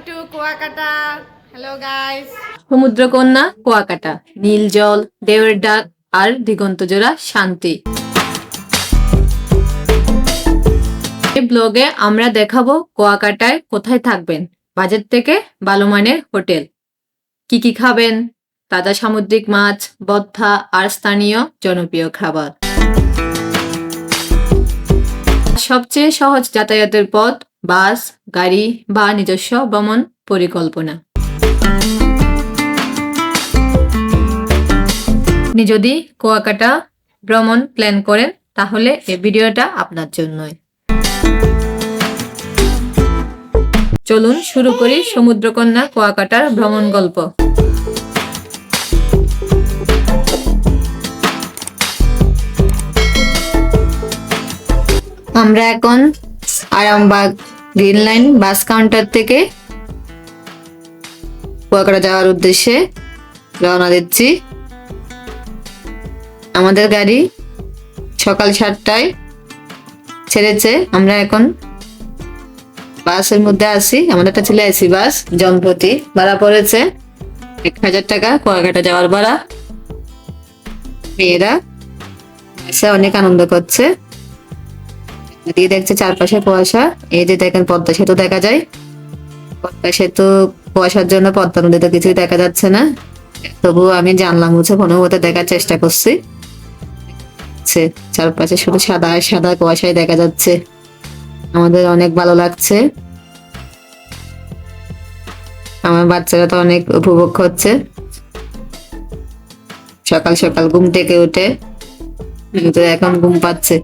Two Kuakata. Hello guys. সমুদ্রকন্যা কুয়াকাটা, নীল জল, ঢেউয়ের ডাক আর দিগন্তজোড়া শান্তি। এই ব্লগে আমরা দেখাবো কুয়াকাটায় কোথায় থাকবেন, বাজেট থেকে ভালো মানের হোটেল, কি কি খাবেন, তাজা সামুদ্রিক মাছ, ভর্তা আর স্থানীয় জনপ্রিয় খাবার। সবচেয়ে সহজ যাতায়াতের পথ বাস, গাড়ি বা নিজস্ব ভ্রমণ পরিকল্পনা। আপনি যদি কুয়াকাটা ভ্রমণ প্ল্যান করেন তাহলে এই ভিডিওটা আপনার জন্যই। চলুন শুরু করি সমুদ্রকন্যা কুয়াকাটার ভ্রমণ গল্প। আমরা এখন Arambagh green line bus counter থেকে কুয়াকাটা যাওয়ার উদ্দেশ্যে রওনা দিচ্ছি। আমাদের গাড়ি সকাল 7টায় ছেড়েছে। আমরা এখন বাসের মধ্যে আছি। আমাদেরটা ছিল এসি বাস। জনপ্রতি ভাড়া পড়েছে 1000 টাকা কুয়াকাটা যাওয়ার ভাড়া। মেয়েরা এসে অনেক আনন্দ করছে। এদিকে দেখছে চারপাশে কুয়াশা। এই যে দেখেন পদ্মা সেতু দেখা যায়। পদ্মা সেতু কুয়াশার জন্য পদ্মা নদীতে কিছুই দেখা যাচ্ছে না, তবুও আমি জানলা মুছে কোনো মতে দেখার চেষ্টা করছি। চারপাশে শুধু সাদা সাদা কুয়াশাই দেখা যাচ্ছে। আমাদের অনেক ভালো লাগছে। আমার বাচ্চারা তো অনেক উপভোগ করছে। সকাল সকাল ঘুম থেকে উঠে এখন ঘুম পাচ্ছে।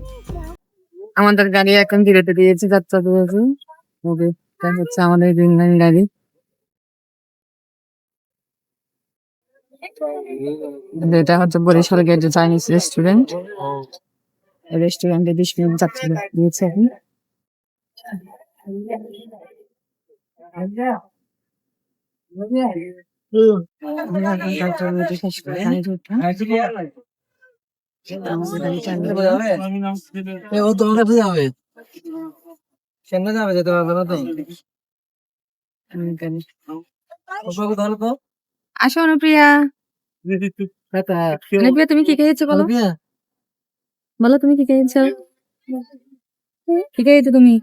আমাদের গাড়ি এখন বিরতি দিয়েছে, যাত্রা দিয়েছে। হচ্ছে আমাদের গ্রিন লাইন গাড়ি। এটা হচ্ছে বরিশাল গেটে চাইনিজ রেস্টুরেন্ট। রেস্টুরেন্টে 20 মিনিট যাত্রা দিয়েছে এখন। আসো অনুপ্রিয়া। অনুপ্রিয়া তুমি কি খেয়েছো বলো? বলো তুমি কি খেয়েছো? কি খেয়েছো তুমি?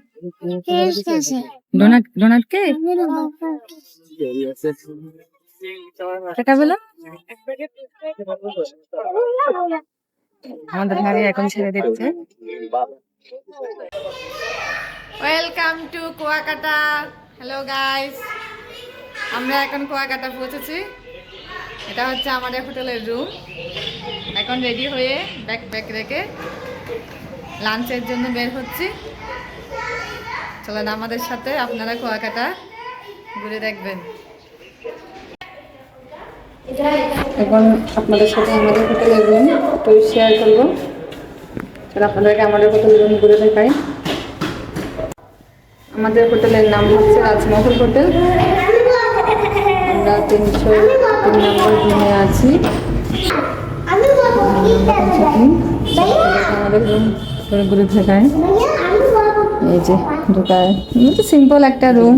ডোনাট। ডোনাট কে টাকা বলো। আমাদের গাড়ি এখন ছেড়ে দিচ্ছে। Welcome to Kuakata. Hello guys. আমরা এখন কুয়াকাটা পৌঁছেছি। এটা হচ্ছে আমাদের হোটেলের রুম। এখন রেডি হয়ে ব্যাগ রেখে লাঞ্চের জন্য বের হচ্ছি। চলেন আমাদের সাথে আপনারা কুয়াকাটা ঘুরে দেখবেন। এখন আপনাদের সাথে আমাদের হোটেলের রুম একটু শেয়ার করবো। আপনাদেরকে আমাদের হোটেলের রুম ঘুরে দেখাই। আমাদের হোটেলের নাম হচ্ছে রাজমহল হোটেল। আমরা 303 নম্বর রুমে আছি। আমাদের রুম ঘুরে দেখায়। এই যে ঢোকায় সিম্পল একটা রুম,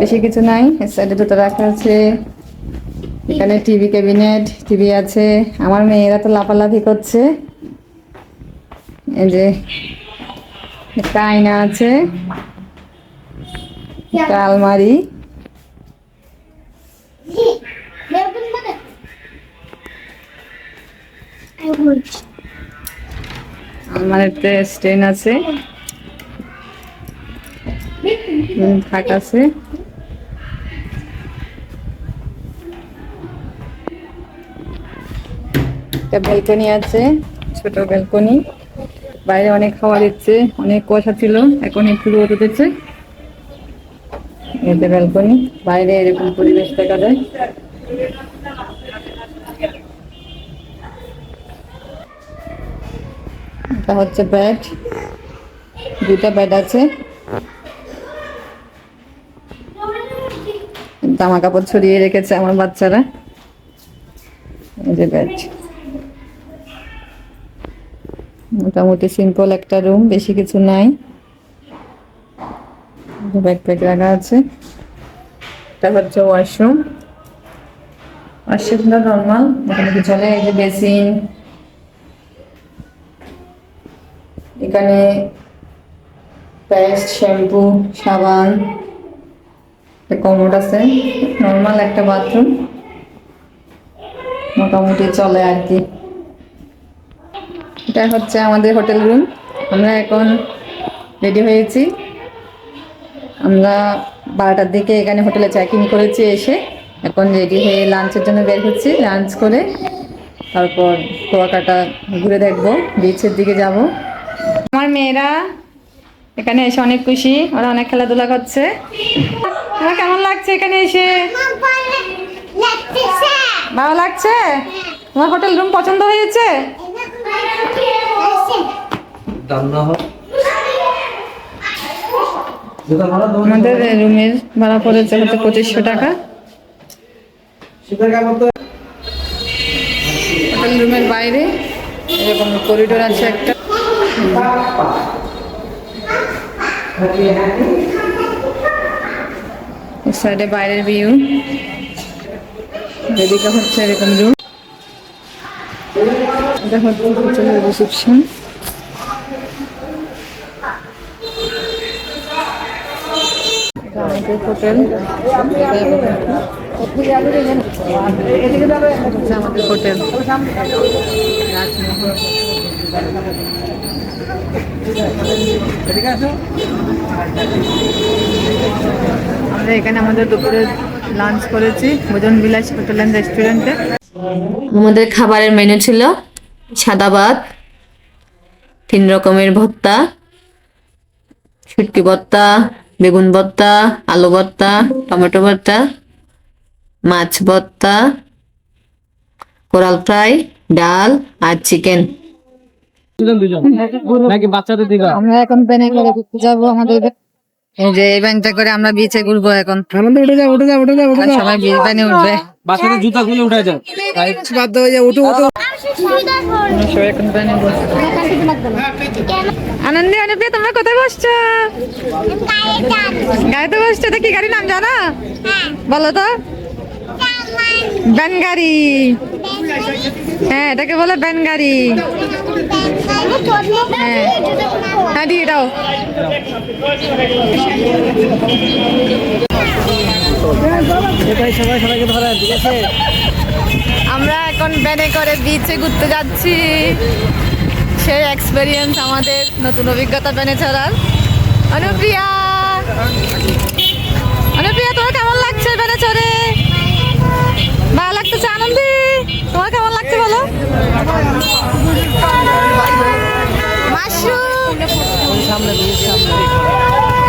বেশি কিছু নাই। এর সাইডে দুটো রাখা আছে। এখানে টিভি ক্যাবিনেট, টিভি আছে। আমার মেয়েরা তো লাফালাফি করছে। এই যে একটা আয়না আছে, একটা আলমারি। আলমারিতে স্টেন আছে, থাক আছে। একটা ব্যালকনি আছে, ছোট ব্যালকনি। বাইরে অনেক হাওয়া দিচ্ছে, অনেক কুয়াশা ছিল, এখন একটু রোদ উঠেছে। এই যে ব্যালকনি, বাইরে এরকম পরিবেশ দেখা যায়। এটা হচ্ছে বেড, 2টা বেড আছে। জামা কাপড় ছড়িয়ে রেখেছে আমার বাচ্চারা। এই যে বেড। মোটামুটি সিম্পল একটা রুম, বেশি কিছু নাই। ব্যাগ রাখা আছে। এটা হচ্ছে ওয়াশরুম। ওয়াশরুমটা নর্মাল, এখানে কি চলে। এই যে বেসিন, এখানে পেস্ট, শ্যাম্পু, সাবান, কমোড আছে। নর্মাল একটা বাথরুম, মোটামুটি চলে আর কি। এটা হচ্ছে আমাদের হোটেল রুম। আমরা এখন রেডি হয়েছি। আমরা 12টার দিকে এখানে হোটেলে চেক ইন করেছি। এসে এখন রেডি হয়ে লাঞ্চের জন্য বের হচ্ছি। লাঞ্চ করে তারপর কুয়াকাটা ঘুরে দেখবো, বিচের দিকে যাব। আমার মেয়েরা এখানে এসে অনেক খুশি, ওরা অনেক খেলাধুলা করছে। তোমার কেমন লাগছে এখানে এসে? ভালো লাগছে? তোমার হোটেল রুম পছন্দ হয়েছে? আমাদের রুমের ভাড়া পড়েছে হচ্ছে 2500 টাকা। হোটেল রুমের বাইরে এরকম করিডোর আছে একটা। সাইডে বাইরের ভিউ, এদিকে হচ্ছে এরকম রুম। এটা হচ্ছে রিসেপশন। আমাদের হোটেল, আমাদের হোটেল আমরা এখানে আমাদের দুপুরে লাঞ্চ করেছি ভোজন বিলাস হোটেল অ্যান্ড রেস্টুরেন্টে। আমাদের খাবারের মেনু ছিল সাদা ভাত, 3 রকমের ভর্তা, শুটকি ভর্তা, বেগুন ভর্তা, আলু ভর্তা, টমেটো ভর্তা, মাছ ভর্তা, কোরাল ফ্রাই, ডাল আর চিকেন। আমরা এখন প্যানে করে ঘুরতে যাবো। আমাদের এই যে এই ব্যাংকটা করে আমরা বিচে ঘুরবো এখন। সবাই বিচ প্যানে উঠবে। জুতা খুলে উঠে যাও, বাধ্য হয়ে যাও, উঠো উঠো। সবাই এখন প্যানে বসছে। আনন্দে অনুপ্রিয়া, তোমরা কোথায় বসছো? গাড়িতে বসছো। এটা কি গাড়ির নাম জানো? বলো তো। ব্যান গাড়ি। হ্যাঁ, এটাকে বলে ব্যান গাড়ি। হ্যাঁ হ্যাঁ, দিয়ে দাও। সবাইকে ধরেন, ঠিক আছে? আমরা এখন ব্যানে করে বিচে ঘুরতে যাচ্ছি। সেই এক্সপেরিয়েন্স আমাদের, নতুন অভিজ্ঞতা ব্যানে চড়ার। অনুপ্রিয়া, অনুপ্রিয়া তোমার কেমন লাগছে ব্যানে চড়ে? ভালো লাগতেছে? আনন্দী, তোমার কেমন লাগছে বলো? মাশরুম,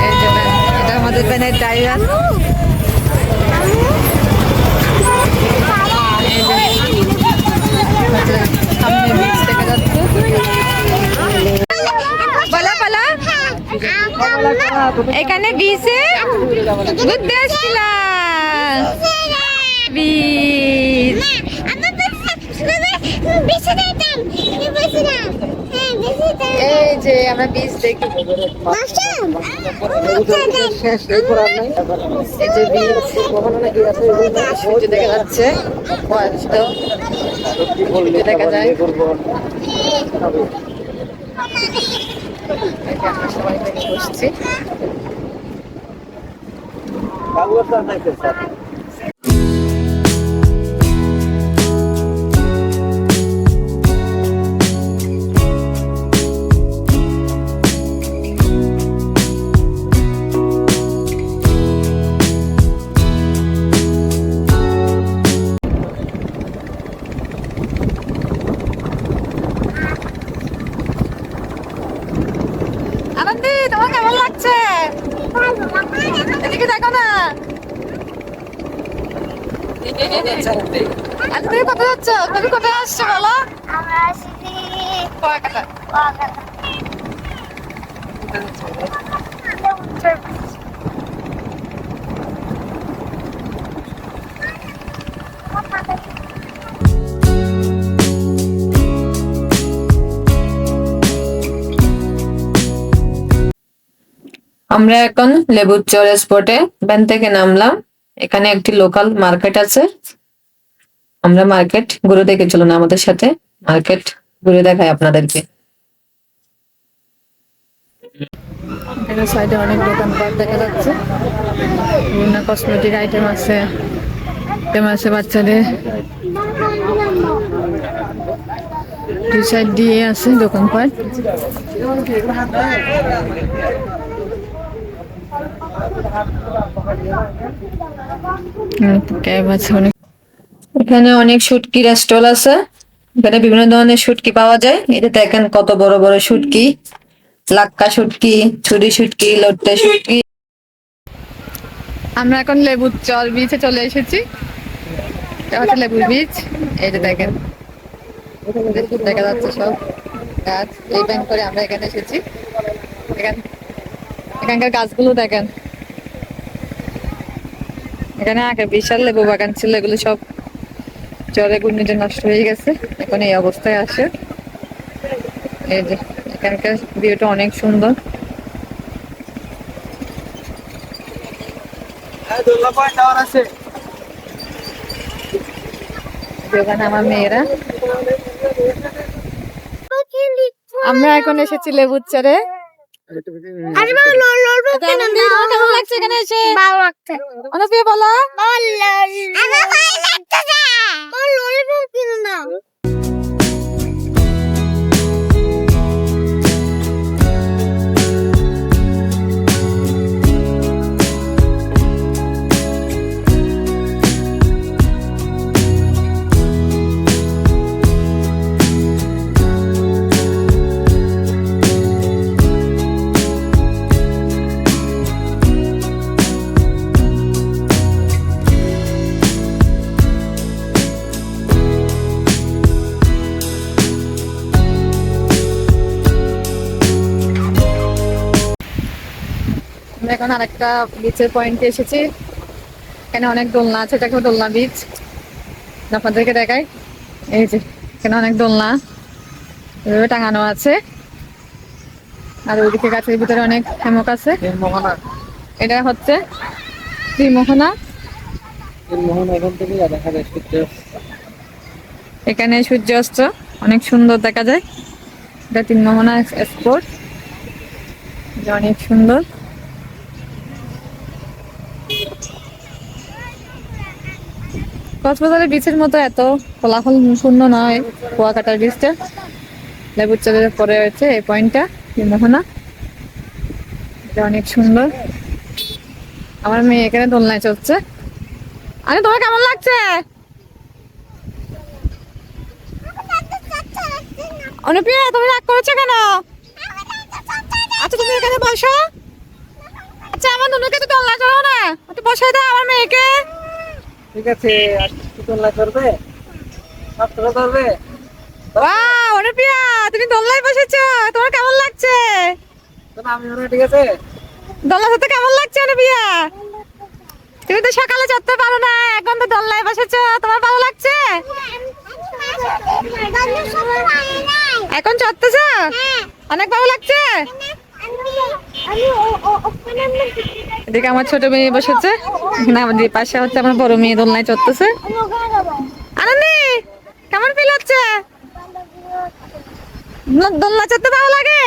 এই যে ব্যান, এটা আমাদের ব্যানের ড্রাইভার। সামনে বিচ দেখা যাচ্ছে। বলো বলো, এখানে বিচে ঘুরতে আসছিলাম। বিচ, এই যে আমরা বিচ দেখি। এই যে বিচ, সূর্য দেখা যাচ্ছে, দেখা যায়। আমরা সবাই থেকে বসছি। আনন্দী, তোমার কেমন লাগছে? এদিকে দেখো না। আচ্ছা, তুমি কোথায় যাচ্ছ? তুমি কোথায় আসছো বলো? কুয়াকাটা। আমরা এখন লেবুর চর স্পটে ভ্যান থেকে নামলাম। এখানে একটি লোকাল মার্কেট আছে, আমরা মার্কেট ঘুরে দেখে চলুন আমাদের সাথে, মার্কেট ঘুরে দেখাই আপনাদেরকে। এখানে সাইডে অনেক দোকানপাট দেখা যাচ্ছে, বিভিন্ন কসমেটিক আইটেম আছে, বাচ্চাদের। দুই সাইড দিয়ে আছে দোকানপাট। ক্যাব আছে অনেক। এখানে অনেক শুটকির স্টল আছে, এখানে বিভিন্ন ধরনের শুটকি পাওয়া যায়। এটা দেখেন কত বড় বড় শুটকি, লাক্কা শুটকি, ছুরি শুটকি, লট্টে শুটকি। আমরা এখন লেবুর চর বিচে চলে এসেছি। এটা হচ্ছে লেবুর বিচ। এই যে দেখেন দেখা যাচ্ছে সব গাছ। এই ব্যাংক করে আমরা এখানে এসেছি। এখানকার গাছগুলো দেখেন, এখানে আগে বিশাল লেবু বাগান ছিল, এগুলো সব জলে ঘূর্ণিতে নষ্ট হয়ে গেছে, এখন এই অবস্থায় আসে। এই যে এখানকার ভিউটা অনেক সুন্দর। ওখানে আমার মেয়েরা। আমরা এখন এসেছি লেবুর চরে। কেমন লাগছে এখানে এসে? অনুপ্রিয়া বলো। আমরা এখন আরেকটা বিচের পয়েন্টে এসেছি। এখানে অনেক দোলনা আছে, এটা একটা দোলনা বিচ, আপনাদেরকে দেখাই। এই যে এখানে অনেক দোলনা এভাবে টাঙানো আছে, আর ওইদিকে গাছের ভিতরে অনেক হ্যামক আছে। এটা হচ্ছে ত্রিমোহনা। এখানে সূর্যাস্ত অনেক সুন্দর দেখা যায়। এটা ত্রিমোহনা স্পোর্ট, অনেক সুন্দর। কক্সবাজারের বিচের মতো এত কোলাহল পূর্ণ নয় কুয়াকাটার বিচটা। লেবুর চরের পরে হচ্ছে এই পয়েন্টটা ত্রিমোহনা, এটা অনেক সুন্দর। আমার মেয়ে এখানে দোলনায় চলছে। আরে তোমার কেমন লাগছে? অনুপ্রিয়া তুমি রাগ করেছো কেন? আচ্ছা তুমি এখানে বসো। আচ্ছা আমার নুনুকে তো দোলনা চড়াও না, একটু বসাই দাও আমার মেয়েকে। ঠিক আছে, আর কি দোলনা করবে? সবটা করবে? ওয়াও অনুপ্রিয়া তুমি দোলনায় বসেছো, তোমার কেমন লাগছে? আমি ওরা ঠিক আছে। দোলনা চড়তে কেমন লাগছে অনুপ্রিয়া? তুমি তো সকালে চড়তে পারো না, এখন তো দোলনায় বসেছো, তোমার ভালো লাগছে? এখন চড়তেছো? অনেক ভালো লাগছে? এদিকে আমার ছোট মেয়ে বসেছে, এখানে আমাদের পাশে হচ্ছে আমার বড় মেয়ে দোলনায় চড়তেছে। আনন্দি কেমন ফিল হচ্ছে? দোলনা চড়তে ভালো লাগে?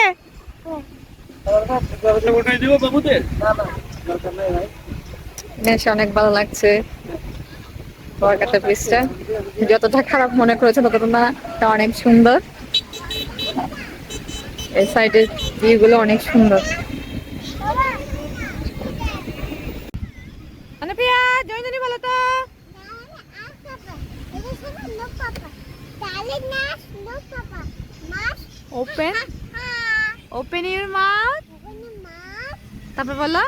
বেশ অনেক ভালো লাগছে। কুয়াকাটা ব্রিজটা যতটা খারাপ মনে করেছে ততটা না, এটা অনেক সুন্দর। এই সাইডের ভিউ গুলো অনেক সুন্দর। অনুপ্রিয়া জয়ন্তী বলো তো। ওপেন ওপেন ইউর মাউথ, তারপর বলো।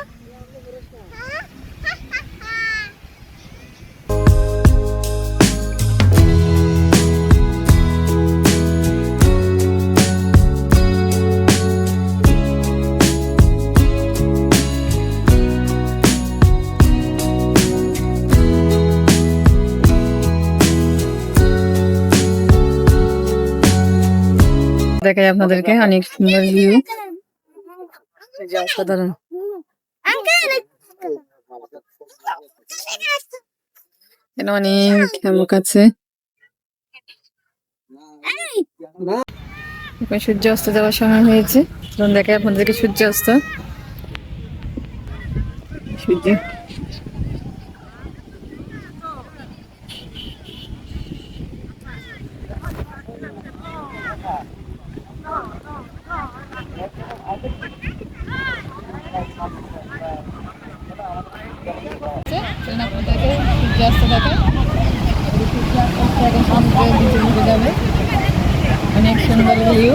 দেখাই আপনাদেরকে অনেক সুন্দর ভিউ, অসাধারণ। এখানে অনেক শামুক আছে। এখন সূর্য অস্ত যাওয়ার সময় হয়েছে। তখন দেখে আপনাদেরকে সূর্য অস্ত। সূর্য আপনাদেরকে সূর্য অস্ত দেখায়। সূর্য আস্তে আস্তে এখন সমুদ্রের নিচে ঢুকে যাবে। অনেক সুন্দর view.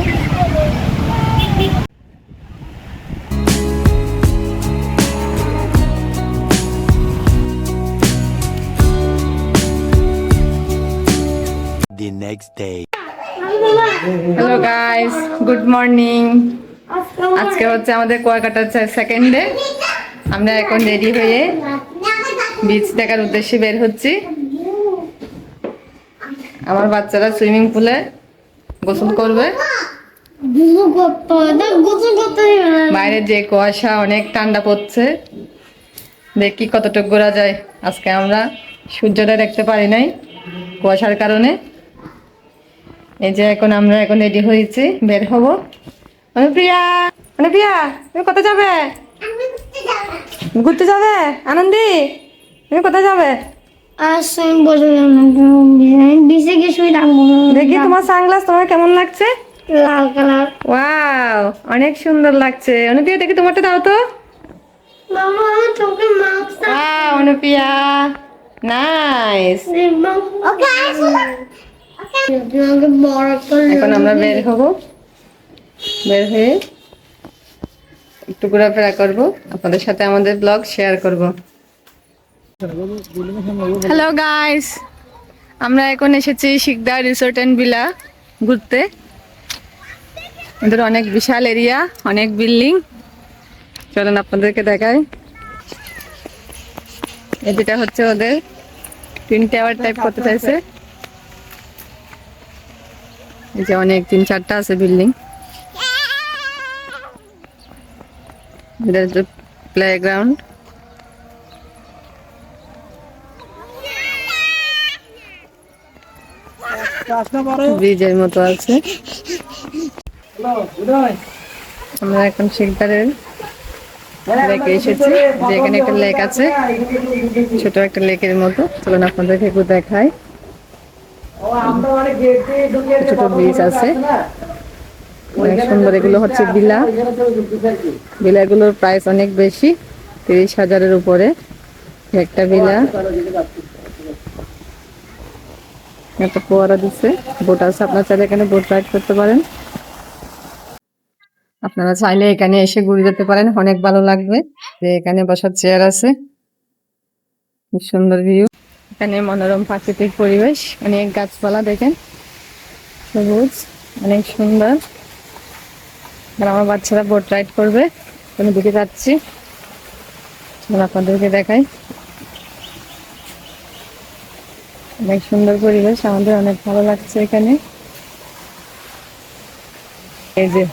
The next day. Hello guys, good morning. আজকে হচ্ছে আমাদের কুয়াকাটার সেকেন্ড ডে। আমরা এখন রেডি হয়ে বিচ দেখার উদ্দেশ্যে বের হচ্ছি। আমার বাচ্চারা সুইমিং পুলে গোসল করবে। বাইরে যে কুয়াশা, অনেক ঠান্ডা পড়ছে। দেখি কতটুকু ঘোরা যায়। আজকে আমরা সূর্যটা দেখতে পারি নাই কুয়াশার কারণে। এই যে আমরা এখন রেডি হয়েছি, বের হব। অনুপ্রিয়া, অনুপ্রিয়া তুমি কোথায় যাবে? ঘুরতে যাবে? আনন্দি তুমি কোথায় যাবে? দেখি তোমার সানগ্লাস তোমার কেমন লাগছে? লাল কালার। ওয়াও, অনেক সুন্দর লাগছে। অনুপ্রিয়া দেখি তোমারটা দাও তো। মামা আমার চোখে mask. Wow Anupriya, nice. Okay বড় এখন আমরা বের হব। বের হয়ে একটু ঘোরাফেরা করবো, আপনাদের সাথে আমাদের ব্লগ শেয়ার করব। হ্যালো গাইস, আমরা এখন এসেছি শিকদার রিসোর্ট অ্যান্ড ভিলা ঘুরতে। এদের অনেক বিশাল এরিয়া, অনেক বিল্ডিং। চলেন আপনাদেরকে দেখাই। এটা হচ্ছে ওদের টুইন টাওয়ার টাইপ করতে চাইছে। এই যে অনেক 3-4টা আছে বিল্ডিং। এটা হচ্ছে প্লেগ্রাউন্ড। ব্রিজের মতো আছে। আমরা এখন শিকদারের লেকে এসেছি। যে এখানে একটা লেক আছে, ছোট একটা লেকের মতো। চলুন আপনাদেরকে একটু দেখাই। ছোট ব্রিজ আছে, অনেক সুন্দর। এগুলো হচ্ছে ভিলা। ভিলাগুলোর প্রাইস অনেক বেশি, 30,000-এর উপরে একটা ভিলা। একটা ফোয়ারা দিচ্ছে, বোট আছে। আপনারা চাইলে এখানে বোট রাইড করতে পারেন। আপনারা চাইলে এখানে এসে ঘুরে যেতে পারেন, অনেক ভালো লাগবে। যে এখানে বসার চেয়ার আছে, খুব সুন্দর ভিউ। এখানে মনোরম প্রাকৃতিক পরিবেশ, অনেক গাছপালা দেখেন, সবুজ, অনেক সুন্দর। আর আমার বাচ্চারা বোট রাইড করবে, আমি দিকে যাচ্ছি, আপনাদেরকে দেখাই। অনেক সুন্দর পরিবেশ, আমাদের অনেক ভালো লাগছে এখানে। এই যে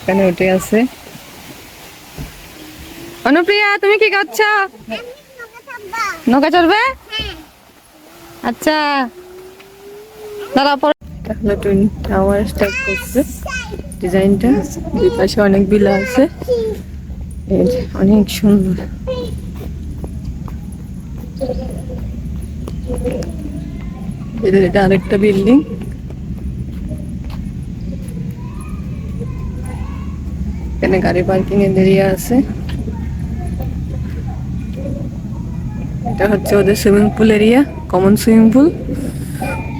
এখানে উঠে আছে। অনুপ্রিয়া তুমি কি করছো? নৌকা চড়বে? আচ্ছা দাঁড়াও, তাহলে টুইন টাওয়ার স্টার্ট করছে ডিজাইনটা। দুই পাশে অনেক বিলা আছে, এই যে অনেক সুন্দর। এটা আরেকটা বিল্ডিং। এখানে গাড়ি পার্কিং এর এরিয়া আছে। এটা হচ্ছে ওদের swimming pool area, common swimming pool.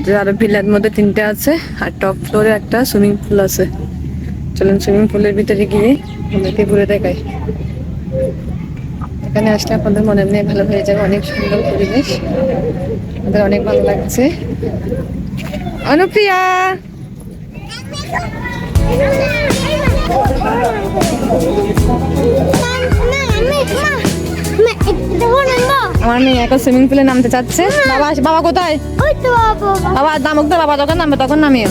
যে আরো ভিলার মধ্যে 3টা আছে, আর টপ ফ্লোরে একটা সুইমিং পুল আছে। চলুন সুইমিং পুলের ভিতরে গিয়ে আমাদেরকে ঘুরে দেখাই। এখানে আসলে আপনাদের মনে এমনি ভালো হয়ে যাবে, অনেক সুন্দর পরিবেশ, আমাদের অনেক ভালো লাগছে। অনুপ্রিয়া আমার মেয়ে এখন সুইমিং পুলে নামতে চাচ্ছে। বাবা বাবা কোথায়? বাবা নামুক তো, বাবা যখন নামবে তখন নামিও।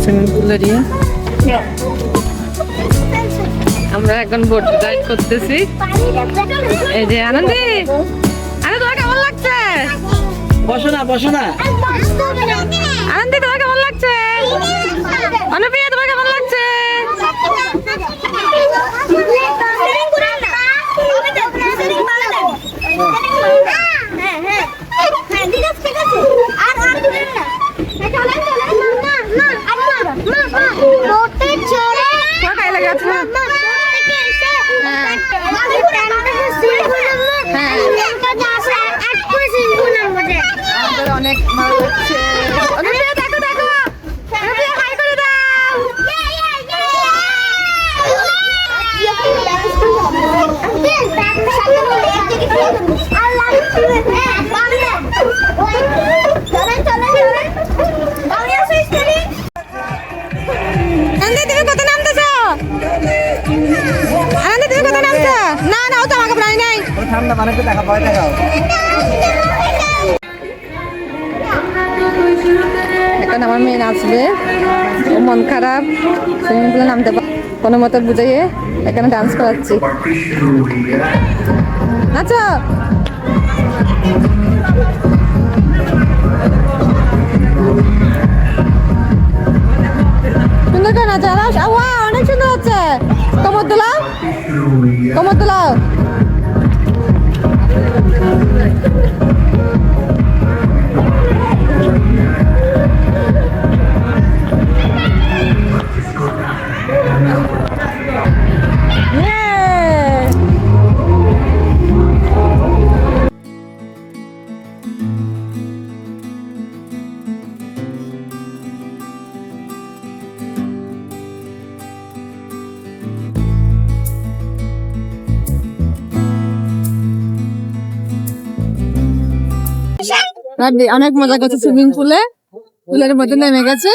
Swimming pool area. আমরা এখন বোট রাইড করতেছি। এই যে আনন্দি, আরে তোমার কেমন লাগছে? বসো না, বসো না। আনন্দি তোমার কেমন লাগছে? অনুপ্রিয়া তোমার কেমন লাগছে? কাই লাগে আছে? আমাদের অনেক ভালো লাগছে। অনুপ্রিয়া দেখো দেখো, অনুপ্রিয়া হাই করে দাও। আনন্দি তুমি কত নামতেছো? আনন্দি তুমি কত নামছো? না না ও তো আমাকে প্রায় নাই। ঠান্ডা মানে দেখা ভয় দেখাও। এখন আমার মেয়ে নাচবে, ও মন খারাপ, সুইমিং পুলে নামতে কোনো মতো বুঝাইয়ে এখানে ডান্স করাচ্ছি। নাচো। সুন্দর করে নাচো, অনেক সুন্দর হচ্ছে। কোমর দোলাও, কোমর দোলাও। অনেক মজা করছে সুইমিং পুলে, পুলের মধ্যে নেমে গেছে।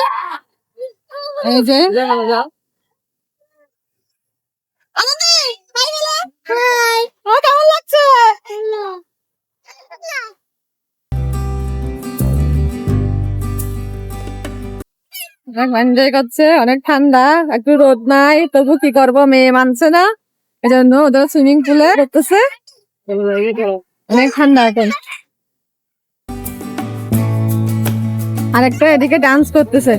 এই যে কেমন লাগছে? এনজয় করছে, অনেক ঠান্ডা, একটু রোদ নাই, তবু কি করবো, মেয়ে মানছে না, এই জন্য ওদের সুইমিং পুলে করতেছে। অনেক ঠান্ডা এখন। আরেকটা এদিকে ডান্স করতেছে।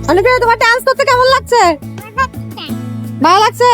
অনুপ্রিয়া তোমার ডান্স করতে কেমন লাগছে? ভালো লাগছে?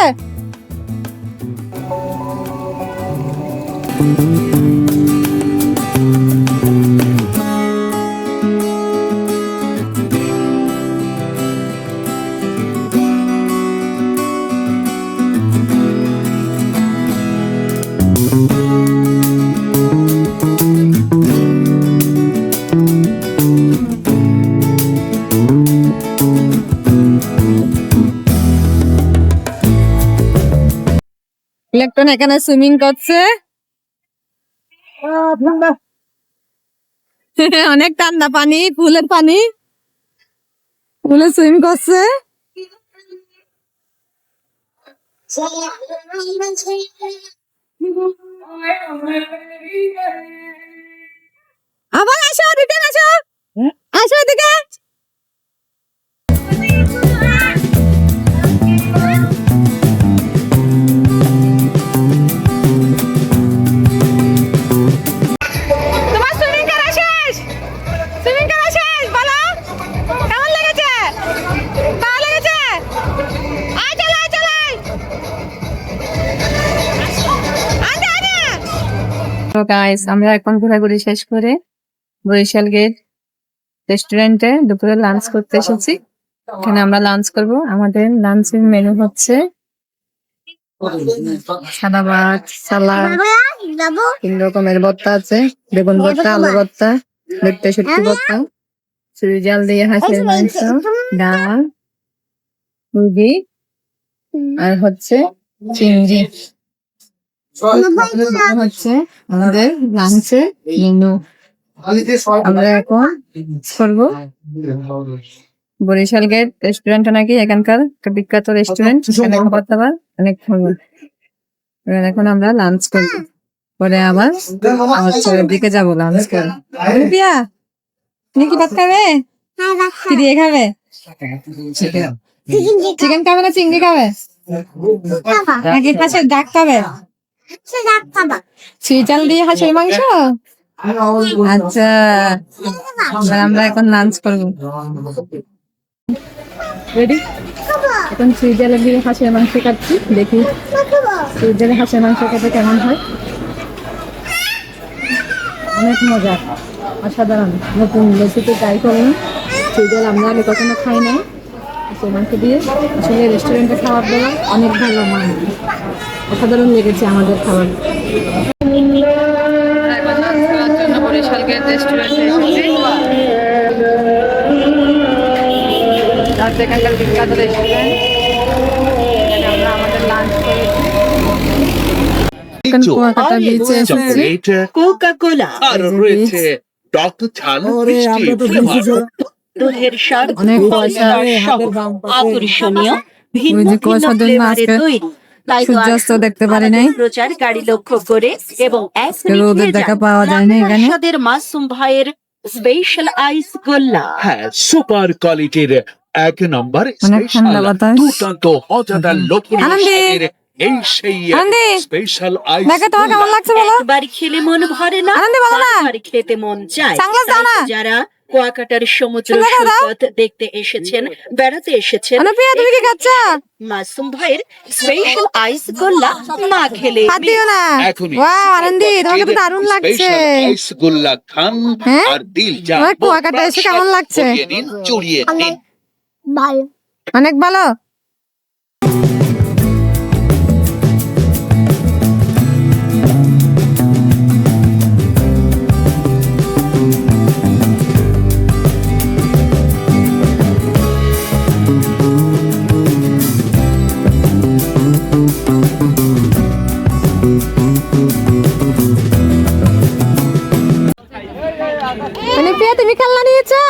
ইলেকট্রন এখানে সুইমিং করছে। অনেক ঠান্ডা পানি, পুলের পানি, পুলে সুইমিং করছে। আবার আসো, রিটার্ন আসো, আসো এদিকে। তোমার সুইমিং করা শেষ, সুইমিং করা শেষ, বলো কেমন লেগেছে? ভালো লেগেছে? আয় চলো, আয় চলো, তো গাইস আমরা এখন ঘোরাঘুরি শেষ করে বরিশাল গেট রেস্টুরেন্টে দুপুরে লাঞ্চ করতে এসেছি। এখানে আমরা লাঞ্চ করব। আমাদের লাঞ্চের মেনু হচ্ছে সাদা ভাত, সালাদ, 3 রকমের ভর্তা আছে, বেগুন ভর্তা, আলু ভর্তা, লইট্টা শুটকি ভর্তা, চুই জাল দিয়ে হাঁসের মাংস, ডাল, মুরগি আর হচ্ছে চিংড়ি। হচ্ছে আমাদের লাঞ্চের মেনু। আমরা এখন করবো বরিশাল গেট রেস্টুরেন্ট, নাকি এখানকার একটা বিখ্যাত রেস্টুরেন্ট, এখানে খাবার দাবার অনেক ভালো। এখন আমরা লাঞ্চ করবো, পরে আবার আমার ছেলের দিকে যাবো লাঞ্চ করে। তুমি কি ভাত খাবে? কি দিয়ে খাবে? চিকেন খাবে না চিংড়ি খাবে? নাকি হাঁসের ডাক খাবে? চিচাল দিয়ে হাঁসের মাংস? আচ্ছা, এবার আমরা এখন লাঞ্চ করবো। রেডি? এখন সুইজারল্যান্ড দিয়ে হাঁসের মাংস খাচ্ছি, দেখি সুইজারল্যান্ডে হাঁসের মাংস খেতে কেমন হয়। অনেক মজা, অসাধারণ, নতুন রেসিপি ট্রাই করুন। সুইজারল্যান্ড আমরা আগে কখনো খাই না হাঁসের মাংস দিয়ে। আসলে রেস্টুরেন্টে খাবার দাবার অনেক ভালো, মান অসাধারণ লেগেছে আমাদের খাবার। এখন লাঞ্চ করার জন্য বরিশাল গেট রেস্টুরেন্টে এসেছি। এখানকার বিখ্যাত রেস্টুরেন্ট, এখানে আমরা আমাদের লাঞ্চ করেছি। এখন কুয়াকাটা বিচে এসেছি। কোকা-কোলা আর রয়েছে টক ঝাল মিষ্টি ফ্লেভার। দুধের স্বাদ অনেক পয়সা, আকর্ষণীয় ওই ভিন্ন যে ভিন্ন কুয়াশার জন্য ফ্লেভারে আজকে তৈরি। তাই তো সূর্যাস্ত দেখতে পারি নাই। প্রচার গাড়ি লক্ষ্য করে এবং এক রোদের দেখা পাওয়া যায় না এখানে। স্বাদের মাসুম ভাইয়ের স্পেশাল আইস গোল্লা। হ্যাঁ, সুপার কোয়ালিটির এক নম্বর অনেক ঠান্ডা বাতাস। দুর্দান্ত অজাদার লক্ষ্মী আনন্দি! এই সেই আনন্দি! স্পেশাল আইস দেখো তোমার কেমন লাগছে বলো? একবার খেলে মন ভরে না, আনন্দি বলো না। বারবার খেতে মন চায়। সানগ্লাস দাও না। তাই তো যারা কুয়াকাটার সমুদ্র সানগ্লাস দাও। সৈকত দেখতে এসেছেন, বেড়াতে এসেছেন, অনুপ্রিয়া তুমি কি খাচ্ছ? মাসুম ভাইয়ের স্পেশাল আইস গোল্লা না খেলে হাত দিও না। এখনই ওয়াও আনন্দি, তোমাকে তো দারুণ লাগছে। স্পেশাল আইস গোল্লা খান হ্যাঁ? আর দিল যা তোমার কুয়াকাটা এসে কেমন লাগছে? চড়িয়ে নিন। ভালো। অনেক ভালো। অনুপ্রিয়া তুমি খেলনা নিয়েছো?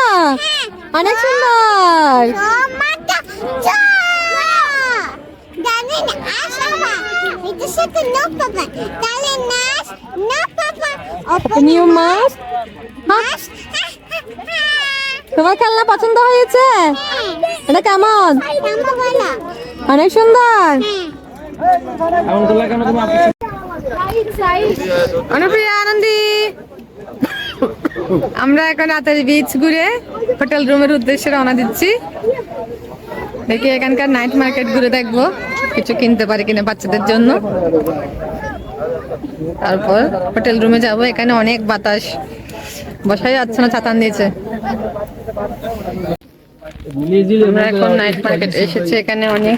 অনেক সুন্দর। নিউ মাছ। তোমার খেলনা পছন্দ হয়েছে? এটা কেমন? অনেক সুন্দর। অনুপ্রিয়া আনন্দি, আমরা এখন রাতের বিচ ঘুরে হোটেল রুমের উদ্দেশ্যে রওনা দিচ্ছি। দেখি এখানকার নাইট মার্কেট ঘুরে দেখবো, কিছু কিনতে পারি কিনা বাচ্চাদের জন্য। তারপর হোটেল রুমে যাব। এখানে অনেক বাতাস, বসাই যাচ্ছে না ছাতা নিয়েছে। আমরা এখন নাইট মার্কেট এসেছি। এখানে অনেক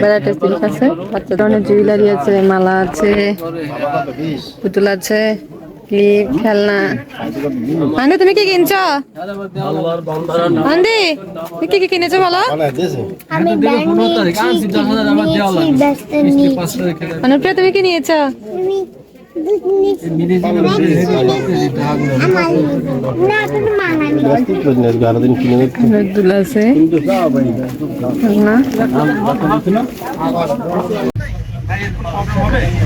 ভ্যারাইটিস জিনিস আছে, বাচ্চাদের অনেক জুয়েলারি আছে, মালা আছে, পুতুল আছে, ক্লিপ, খেলনা। আন্দি তুমি কি কিনছো? আন্দি তুমি কি কি কিনেছো বলো? আমি ব্যান্ড নিয়েছি। অনুপ্রিয়া তুমি কি নিয়েছো? দুল আছে, খেলনা।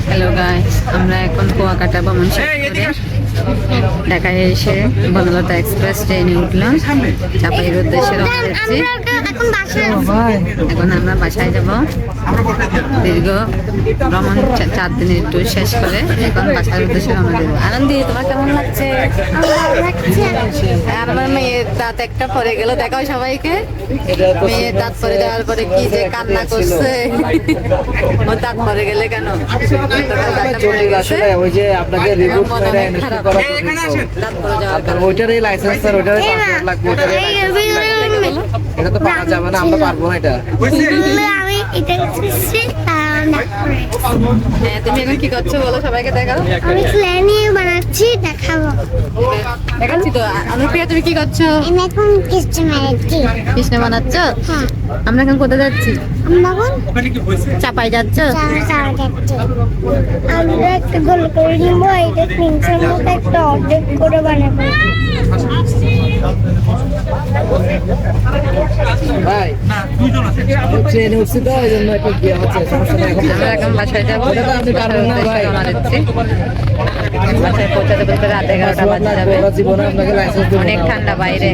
হ্যালো গাইস, আমরা এখন কুয়াকাটা ভ্রমণ শেষ করে ঢাকায় এসে বনলতা এক্সপ্রেস ট্রেনে উঠলাম। চাপাইয়ের উদ্দেশ্যে রওনা দিচ্ছি। এখন আমরা বাসায় যাব। দীর্ঘ ভ্রমণ 4 দিনের ট্যুর শেষ করে এখন বাসার উদ্দেশ্যে রওনা দেবো। আনন্দি তোমার কেমন লাগছে? আর আমার মেয়ের দাঁত একটা পরে গেল, দেখাও সবাইকে। মেয়ের দাঁত পরে যাওয়ার পরে কি যে কান্না করছে। ওর দাঁত পরে গেলে কেন? ওই যে আপনাকে রিপোর্ট করে ইনস্টল করা দাঁত পরে যাওয়ার আপনার ওইটারই লাইসেন্স স্যার, ওইটারই 5 লাখ ওইটারই এটা তো পাওয়া যাবে না, আমরা পারবো না এটা। আমি এটা করছি, হ্যাঁ, তুমি এখন কি করছো বলো, সবাইকে দেখাও। আমি ক্লে নিয়ে বানাচ্ছি, দেখাবো। দেখাচ্ছি তো। অনুপ্রিয়া তুমি কি করছো? আমি এখন কিছু মারাচ্ছি। কৃষ্ণ বানাচ্ছ? হ্যাঁ, আমরা এখন কোথায় যাচ্ছি? আমরা এখন চাপাই যাচ্ছ? যাচ্ছি। আমরা একটা গোল করে নিবো, এটা পিনসের মতো একটা অর্ধেক করে বানাবো। ভাই ট্রেনে উঠছি তো এই জন্য একটু ইয়ে হচ্ছে, সমস্যা নেই। আমরা এখন বাসায় যাবো। ওটা তো আপনি পারবেন না ভাই। রওনা দিচ্ছি। বাসায় পৌঁছাতে বলতে রাত 11টা বাজে যাবে। ওরা জীবনে আপনাকে লাইসেন্স দেবে অনেক না। ঠান্ডা বাইরে,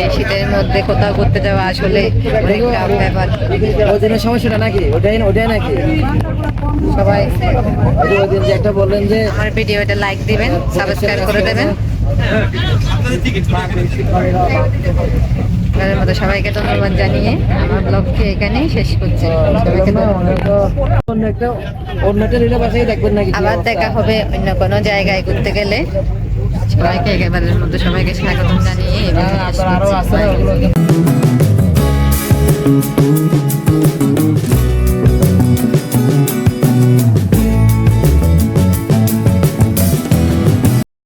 এই শীতের মধ্যে কোথাও ঘুরতে যাওয়া আসলে অনেক টাফ ব্যাপার। ওই দিনের সমস্যাটা নাকি ওটাই নাকি সবাই ওই দিন যে একটা বললেন যে আমার ভিডিওটা লাইক দিবেন, সাবস্ক্রাইব করে দেবেন। এর মধ্যে সবাইকে ধন্যবাদ জানিয়ে আমার ব্লগকে এখানেই শেষ করছি। সবাইকে ধন্যবাদ। অন্য একটা রিলে বাসায় দেখবেন নাকি কি আবার অবস্থা? দেখা হবে অন্য কোনো জায়গায় ঘুরতে গেলে। সবাইকে একেবারের মধ্যে সবাইকে স্বাগতম জানিয়ে এবার শেষ আপনার আরো করছি। আছে না Bye. ওগুলো